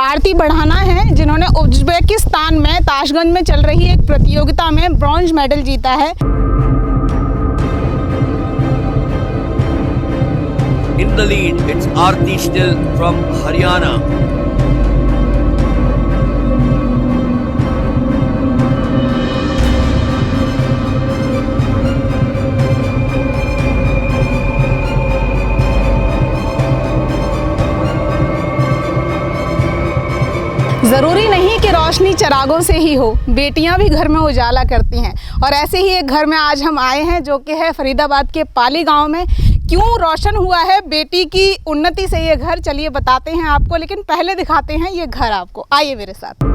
आरती बढ़ाना है, जिन्होंने उज्बेकिस्तान में ताशगंज में चल रही एक प्रतियोगिता में ब्रॉन्ज मेडल जीता है। In the lead, it's Aarti still from Haryana. ज़रूरी नहीं कि रोशनी चिरागों से ही हो, बेटियां भी घर में उजाला करती हैं। और ऐसे ही एक घर में आज हम आए हैं जो कि है फरीदाबाद के पाली गांव में। क्यों रोशन हुआ है बेटी की उन्नति से ये घर, चलिए बताते हैं आपको, लेकिन पहले दिखाते हैं ये घर आपको। आइए मेरे साथ।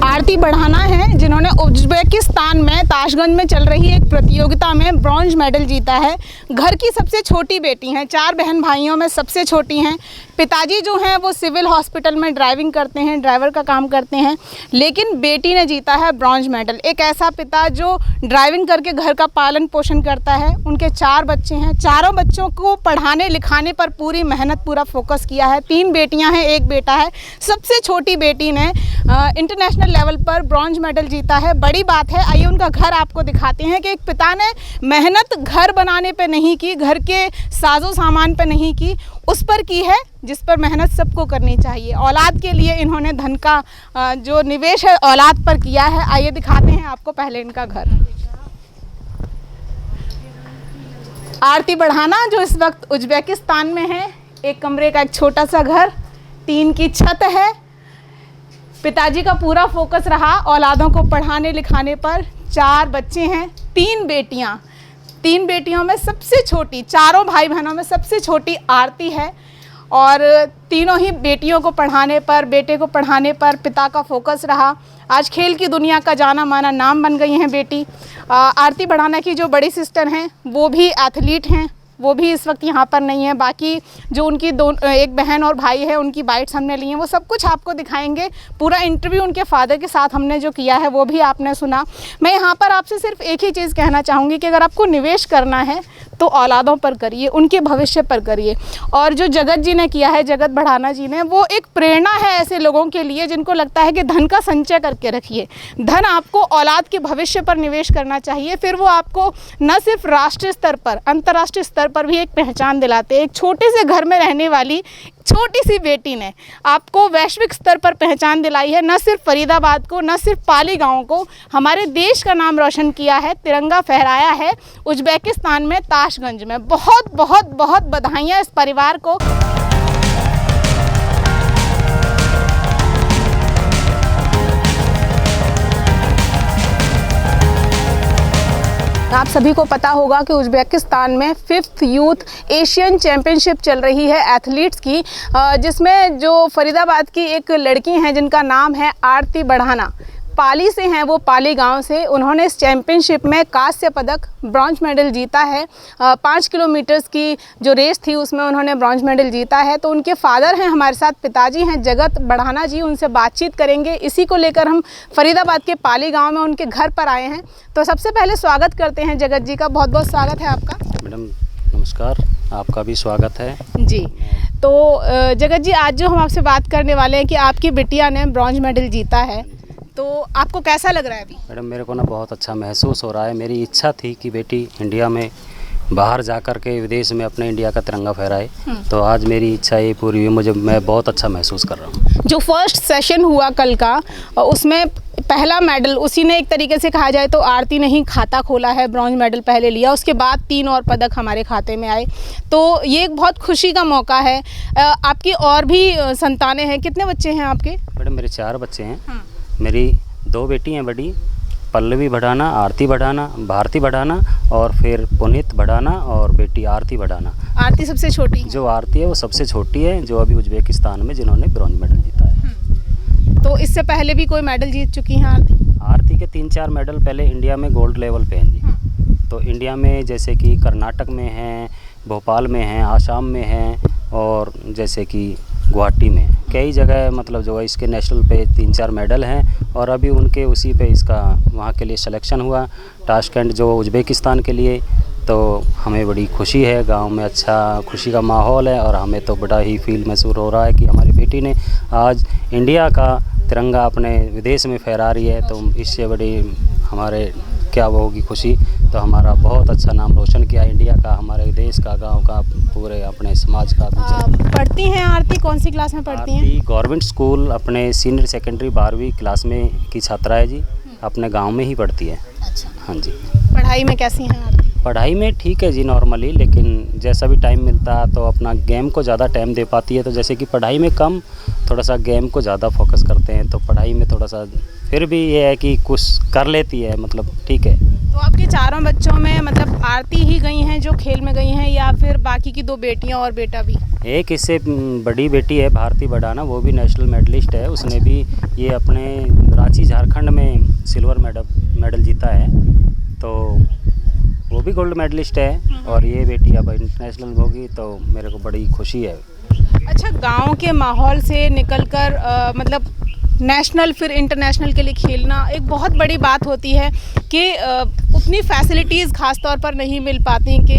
आरती बढ़ाना है, जिन्होंने उज्बेकिस्तान में ताशगंज में चल रही एक प्रतियोगिता में ब्रॉन्ज मेडल जीता है। घर की सबसे छोटी बेटी हैं, 4 बहन भाइयों में सबसे छोटी हैं। पिताजी जो हैं वो सिविल हॉस्पिटल में ड्राइविंग करते हैं, ड्राइवर का काम करते हैं, लेकिन बेटी ने जीता है ब्रॉन्ज मेडल। एक ऐसा पिता जो ड्राइविंग करके घर का पालन पोषण करता है। उनके 4 बच्चे हैं, चारों बच्चों को पढ़ाने लिखाने पर पूरी मेहनत, पूरा फोकस किया है। 3 बेटियां हैं, 1 बेटा है। सबसे छोटी बेटी ने इंटरनेशनल लेवल पर ब्रॉन्ज मेडल जीता है, बड़ी बात है। आइए उनका घर आपको दिखाते हैं कि एक पिता ने मेहनत घर बनाने पे नहीं की, घर के साजो सामान पे नहीं की, उस पर की है जिस पर मेहनत सबको करनी चाहिए। औलाद के लिए इन्होंने धन का जो निवेश है औलाद पर किया है। आइए दिखाते हैं आपको पहले इनका घर। आरती बढ़ाना जो इस वक्त उज्बेकिस्तान में है, 1 कमरे का एक छोटा सा घर, 3 की छत है। पिताजी का पूरा फोकस रहा औलादों को पढ़ाने लिखाने पर। 4 बच्चे हैं, 3 बेटियां। 3 बेटियों में सबसे छोटी, चारों भाई बहनों में सबसे छोटी आरती है। और तीनों ही बेटियों को पढ़ाने पर, बेटे को पढ़ाने पर पिता का फोकस रहा। आज खेल की दुनिया का जाना माना नाम बन गई हैं बेटी। आरती बढ़ाना की जो बड़ी सिस्टर हैं वो भी एथलीट हैं, वो भी इस वक्त यहाँ पर नहीं है। बाकी जो उनकी 1 बहन और भाई है, उनकी बाइट्स हमने ली हैं, वो सब कुछ आपको दिखाएंगे। पूरा इंटरव्यू उनके फादर के साथ हमने जो किया है वो भी आपने सुना। मैं यहाँ पर आपसे सिर्फ एक ही चीज़ कहना चाहूँगी कि अगर आपको निवेश करना है तो औलादों पर करिए, उनके भविष्य पर करिए। और जो जगत जी ने किया है, जगत बढ़ाना जी ने, वो एक प्रेरणा है ऐसे लोगों के लिए जिनको लगता है कि धन का संचय करके रखिए। धन आपको औलाद के भविष्य पर निवेश करना चाहिए, फिर वो आपको न सिर्फ राष्ट्रीय स्तर पर, अंतर्राष्ट्रीय स्तर पर भी एक पहचान दिलाते हैं। एक छोटे से घर में रहने वाली छोटी सी बेटी ने आपको वैश्विक स्तर पर पहचान दिलाई है। न सिर्फ फरीदाबाद को, न सिर्फ पाली गांव को, हमारे देश का नाम रोशन किया है, तिरंगा फहराया है उज्बेकिस्तान में ताशगंज में। बहुत बहुत बहुत बधाइयाँ इस परिवार को। आप सभी को पता होगा कि उज्बेकिस्तान में 5th यूथ एशियन चैम्पियनशिप चल रही है एथलीट्स की, जिसमें जो फरीदाबाद की एक लड़की हैं जिनका नाम है आरती बढ़ाना, पाली से हैं वो, पाली गांव से। उन्होंने इस चैम्पियनशिप में कांस्य पदक, ब्रॉन्ज मेडल जीता है। 5 किलोमीटर्स की जो रेस थी उसमें उन्होंने ब्रॉन्ज मेडल जीता है। तो उनके फादर हैं हमारे साथ, पिताजी हैं जगत बढ़ाना जी, उनसे बातचीत करेंगे। इसी को लेकर हम फरीदाबाद के पाली गांव में उनके घर पर आए हैं। तो सबसे पहले स्वागत करते हैं जगत जी का, बहुत बहुत स्वागत है आपका। मैडम नमस्कार, आपका भी स्वागत है जी। तो जगत जी, आज जो हम आपसे बात करने वाले हैं कि आपकी बिटिया ने ब्रॉन्ज मेडल जीता है, तो आपको कैसा लग रहा है अभी? मैडम मेरे को ना बहुत अच्छा महसूस हो रहा है। मेरी इच्छा थी कि बेटी इंडिया में बाहर जा कर के विदेश में अपने इंडिया का तिरंगा फहराए, तो आज मेरी इच्छा ये पूरी हुई। मैं बहुत अच्छा महसूस कर रहा हूँ। जो फर्स्ट सेशन हुआ कल का, उसमें पहला मेडल उसी ने, एक तरीके से कहा जाए तो आरती ने ही खाता खोला है, ब्रॉन्ज मेडल पहले लिया, उसके बाद 3 और पदक हमारे खाते में आए। तो ये एक बहुत खुशी का मौका है। आपकी और भी संतानें हैं, कितने बच्चे हैं आपके? मैडम मेरे 4 बच्चे हैं। मेरी 2 बेटी हैं बड़ी, पल्लवी बढ़ाना, आरती बढ़ाना, भारती बढ़ाना और फिर पुनीत बढ़ाना और बेटी आरती बढ़ाना। आरती सबसे छोटी? जो आरती है वो सबसे छोटी है, जो अभी उज्बेकिस्तान में जिन्होंने ब्रॉन्ज मेडल जीता है। तो इससे पहले भी कोई मेडल जीत चुकी हैं आरती? आरती के 3-4 मेडल पहले इंडिया में गोल्ड लेवल पे हैं जी। तो इंडिया में जैसे कि कर्नाटक में हैं, भोपाल में हैं, आसाम में हैं और जैसे कि गुवाहाटी में, कई जगह मतलब जो है इसके नेशनल पे 3-4 मेडल हैं और अभी उनके उसी पे इसका वहाँ के लिए सिलेक्शन हुआ ताशकंद जो उज़्बेकिस्तान के लिए। तो हमें बड़ी खुशी है, गांव में अच्छा खुशी का माहौल है और हमें तो बड़ा ही फील महसूस हो रहा है कि हमारी बेटी ने आज इंडिया का तिरंगा अपने विदेश में फहरा रही है। तो इससे बड़ी हमारे क्या वो होगी खुशी। तो हमारा बहुत अच्छा नाम रोशन किया इंडिया का, हमारे देश का, गांव का, पूरे अपने समाज का। पढ़ती हैं आरती, कौन सी क्लास में पढ़ती हैं? आरती गवर्नमेंट स्कूल अपने सीनियर सेकेंडरी 12वीं क्लास में की छात्रा है जी, अपने गांव में ही पढ़ती है। अच्छा, हाँ जी। पढ़ाई में कैसी हैं आरती? पढ़ाई में ठीक है जी नॉर्मली, लेकिन जैसा भी टाइम मिलता है तो अपना गेम को ज़्यादा टाइम दे पाती है। तो जैसे कि पढ़ाई में कम, थोड़ा सा गेम को ज़्यादा फोकस करते हैं, तो पढ़ाई में थोड़ा सा फिर भी ये है कि कुछ कर लेती है, मतलब ठीक है। तो आपके चारों बच्चों में मतलब आरती ही गई हैं जो खेल में गई हैं, या फिर बाकी की 2 बेटियां और बेटा भी? एक इससे बड़ी बेटी है भारती बढ़ाना, वो भी नेशनल मेडलिस्ट है। उसने भी ये अपने रांची झारखंड में सिल्वर मेडल जीता है, तो वो भी गोल्ड मेडलिस्ट है। और ये बेटी अब इंटरनेशनल होगी, तो मेरे को बड़ी खुशी है। अच्छा, गांव के माहौल से निकलकर मतलब नेशनल फिर इंटरनेशनल के लिए खेलना एक बहुत बड़ी बात होती है कि उतनी फैसिलिटीज़ ख़ास तौर पर नहीं मिल पाती कि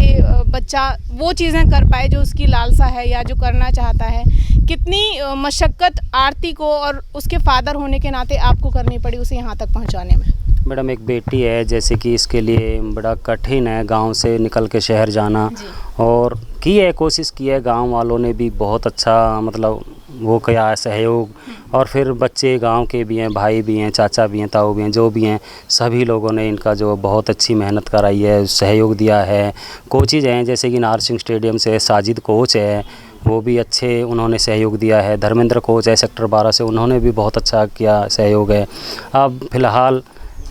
बच्चा वो चीज़ें कर पाए जो उसकी लालसा है या जो करना चाहता है। कितनी मशक्क़त आरती को और उसके फादर होने के नाते आपको करनी पड़ी उसे यहाँ तक पहुँचाने में? मैडम एक बेटी है, जैसे कि इसके लिए बड़ा कठिन है गांव से निकल के शहर जाना, और की है कोशिश की है, गांव वालों ने भी बहुत अच्छा मतलब वो किया है सहयोग। और फिर बच्चे गांव के भी हैं, भाई भी हैं, चाचा भी हैं, ताऊ भी हैं, जो भी हैं, सभी लोगों ने इनका जो बहुत अच्छी मेहनत कराई है, सहयोग दिया है। कोचेज़ हैं जैसे कि नारसिंह स्टेडियम से साजिद कोच है, वो भी अच्छे उन्होंने सहयोग दिया है। धर्मेंद्र कोच है सेक्टर 12 से, उन्होंने भी बहुत अच्छा किया सहयोग है। अब फ़िलहाल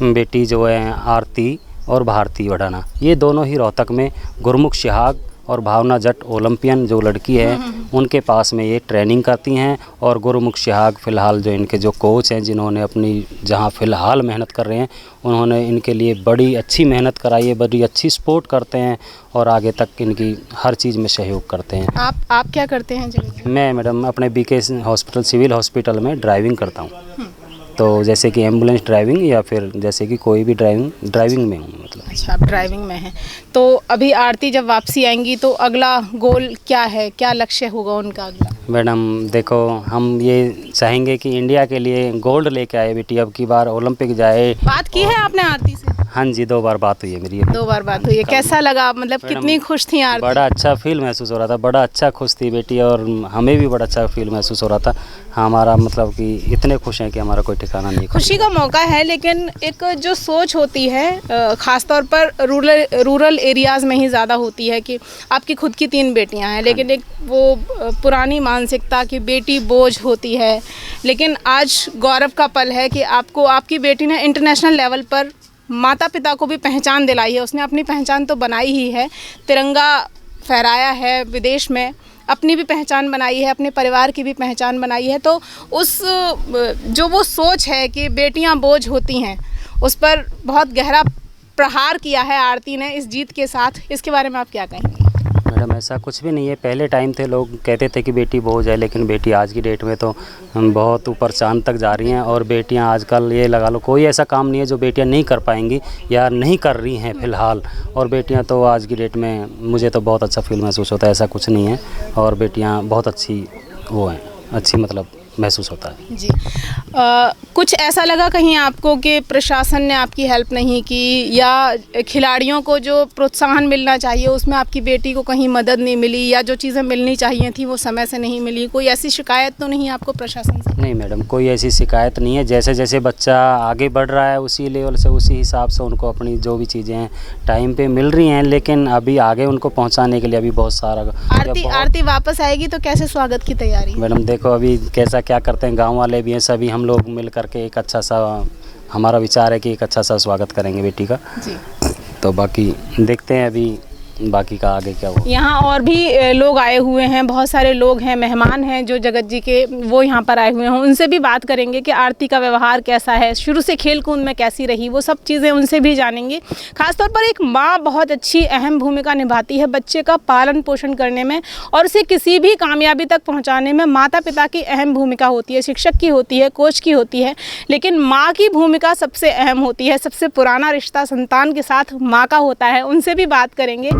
बेटी जो है आरती और भारती बढ़ाना, ये दोनों ही रोहतक में गुरमुख शिहाग और भावना जट ओलंपियन जो लड़की है उनके पास में ये ट्रेनिंग करती हैं। और गुरमुख शिहाग फ़िलहाल जो इनके जो कोच हैं, जिन्होंने अपनी जहां फ़िलहाल मेहनत कर रहे हैं, उन्होंने इनके लिए बड़ी अच्छी मेहनत कराई है, बड़ी अच्छी सपोर्ट करते हैं और आगे तक इनकी हर चीज़ में सहयोग करते हैं। आप क्या करते हैं जी? मैं मैडम अपने बीके हॉस्पिटल सिविल हॉस्पिटल में ड्राइविंग करता हूँ। तो जैसे कि एम्बुलेंस ड्राइविंग या फिर जैसे कि कोई भी ड्राइविंग में हूँ मतलब। अच्छा, आप ड्राइविंग में हैं। तो अभी आरती जब वापसी आएंगी तो अगला गोल क्या है, क्या लक्ष्य होगा उनका अगला? मैडम देखो, हम ये चाहेंगे कि इंडिया के लिए गोल्ड लेके आए बेटी, अब की बार ओलंपिक जाए। बात की है आपने आरती से? हाँ जी, 2 बार बात हुई है मेरी। 2 बार बात हुई है, कैसा लगा, मतलब कितनी खुश थी आरती? बड़ा अच्छा फील महसूस हो रहा था, बड़ा अच्छा खुश थी बेटी और हमें भी बड़ा अच्छा फील महसूस हो रहा था। हमारा मतलब कि इतने खुश हैं कि हमारा कोई ठिकाना नहीं। खुशी का मौका है, लेकिन एक जो सोच होती है ख़ासतौर पर रूरल एरियाज़ में ही ज़्यादा होती है कि आपकी खुद की 3 बेटियां हैं, लेकिन एक वो पुरानी मानसिकता की बेटी बोझ होती है। लेकिन आज गौरव का पल है कि आपको आपकी बेटी ने इंटरनेशनल लेवल पर माता पिता को भी पहचान दिलाई है। उसने अपनी पहचान तो बनाई ही है, तिरंगा फहराया है विदेश में, अपनी भी पहचान बनाई है, अपने परिवार की भी पहचान बनाई है। तो उस जो वो सोच है कि बेटियां बोझ होती हैं, उस पर बहुत गहरा प्रहार किया है आरती ने इस जीत के साथ। इसके बारे में आप क्या कहेंगे? मैडम ऐसा कुछ भी नहीं है। पहले टाइम थे लोग कहते थे कि बेटी बोझ है, लेकिन बेटी आज की डेट में तो बहुत ऊपर चांद तक जा रही हैं। और बेटियां आजकल ये लगा लो कोई ऐसा काम नहीं है जो बेटियां नहीं कर पाएंगी या नहीं कर रही हैं फ़िलहाल। और बेटियां तो आज की डेट में मुझे तो बहुत अच्छा फील महसूस होता है, ऐसा कुछ नहीं है। और बेटियां बहुत अच्छी वो हैं, अच्छी मतलब महसूस होता है जी। कुछ ऐसा लगा कहीं आपको कि प्रशासन ने आपकी हेल्प नहीं की, या खिलाड़ियों को जो प्रोत्साहन मिलना चाहिए उसमें आपकी बेटी को कहीं मदद नहीं मिली, या जो चीज़ें मिलनी चाहिए थी वो समय से नहीं मिली? कोई ऐसी शिकायत तो नहीं आपको प्रशासन से? नहीं मैडम, कोई ऐसी शिकायत नहीं है। जैसे जैसे बच्चा आगे बढ़ रहा है उसी लेवल से, उसी हिसाब से उनको अपनी जो भी चीज़ें हैं टाइम पे मिल रही हैं, लेकिन अभी आगे उनको पहुंचाने के लिए अभी बहुत सारा। आरती वापस आएगी तो कैसे स्वागत की तैयारी? मैडम देखो अभी कैसा क्या करते हैं, गांव वाले भी हैं, सभी हम लोग मिल करके एक अच्छा सा, हमारा विचार है कि एक अच्छा सा स्वागत करेंगे बेटी का। जी। तो बाकी देखते हैं अभी बाकी का आगे क्या हो। यहाँ और भी लोग आए हुए हैं, बहुत सारे लोग हैं, मेहमान हैं जो जगत जी के, वो यहाँ पर आए हुए हैं। उनसे भी बात करेंगे कि आरती का व्यवहार कैसा है, शुरू से खेल कूद में कैसी रही, वो सब चीज़ें उनसे भी जानेंगे। खासतौर पर एक माँ बहुत अच्छी अहम भूमिका निभाती है बच्चे का पालन पोषण करने में, और उसे किसी भी कामयाबी तक पहुँचाने में माता पिता की अहम भूमिका होती है, शिक्षक की होती है, कोच की होती है, लेकिन माँ की भूमिका सबसे अहम होती है। सबसे पुराना रिश्ता संतान के साथ माँ का होता है। उनसे भी बात करेंगे।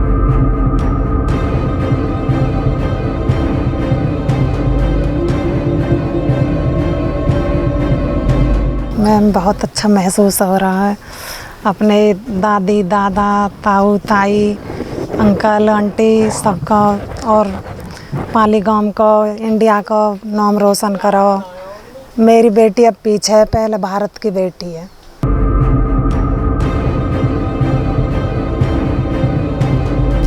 मैम बहुत अच्छा महसूस हो रहा है। अपने दादी दादा ताऊ ताई अंकल आंटी सबका और मालीगांव को इंडिया को नाम रोशन करो। मेरी बेटी अब पीछे है, पहले भारत की बेटी है।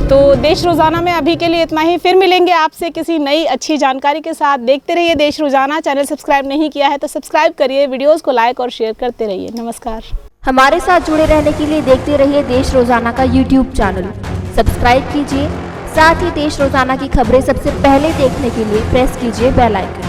तो देश रोज़ाना में अभी के लिए इतना ही। फिर मिलेंगे आपसे किसी नई अच्छी जानकारी के साथ। देखते रहिए देश रोज़ाना। चैनल सब्सक्राइब नहीं किया है तो सब्सक्राइब करिए, वीडियोस को लाइक और शेयर करते रहिए। नमस्कार। हमारे साथ जुड़े रहने के लिए देखते रहिए देश रोज़ाना का यूट्यूब चैनल सब्सक्राइब कीजिए। साथ ही देश रोज़ाना की खबरें सबसे पहले देखने के लिए प्रेस कीजिए बेल आइकन।